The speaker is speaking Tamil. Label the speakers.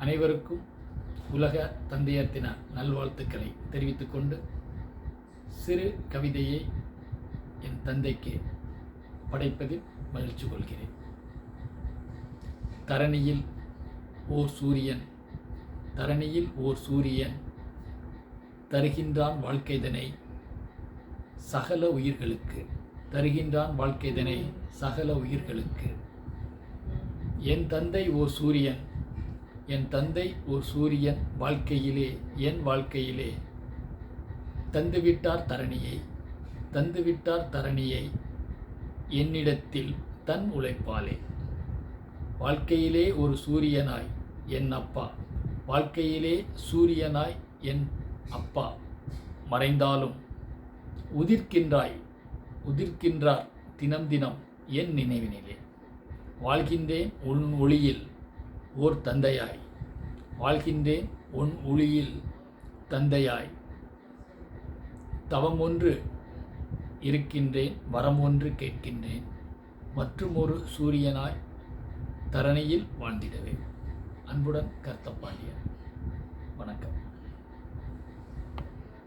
Speaker 1: அனைவருக்கும் உலக தந்தையர் தின நல்வாழ்த்துக்களை தெரிவித்துக்கொண்டு சிறு கவிதையை என் தந்தைக்கு படைப்பதில் மகிழ்ச்சி கொள்கிறேன். தரணியில் ஓர் சூரியன், தரணியில் ஓர் சூரியன் தருகின்றான் வாழ்க்கைதனை சகல உயிர்களுக்கு, தருகின்றான் வாழ்க்கைதனை சகல உயிர்களுக்கு. என் தந்தை ஓர் சூரியன், என் தந்தை ஓர் சூரியன் வாழ்க்கையிலே, என் வாழ்க்கையிலே தந்துவிட்டார் தரணியை, தந்துவிட்டார் தரணியை என்னிடத்தில் தன் உழைப்பாலே. வாழ்க்கையிலே ஒரு சூரியனாய் என் அப்பா, வாழ்க்கையிலே சூரியனாய் என் அப்பா மறைந்தாலும் உதிர்க்கின்றார் தினம் தினம் என் நினைவினிலே. வாழ்கின்றேன் உன் ஒளியில் ஓர் தந்தையாய், வாழ்கின்றேன் உன் ஒளியில் தந்தையாய். தவம் ஒன்று இருக்கின்றேன், வரம் ஒன்று கேட்கின்றேன், மற்றும் ஒரு சூரியனாய் தரணியில் வாழ்ந்திடவே. அன்புடன் கர்த்தபாண்டியன். வணக்கம்.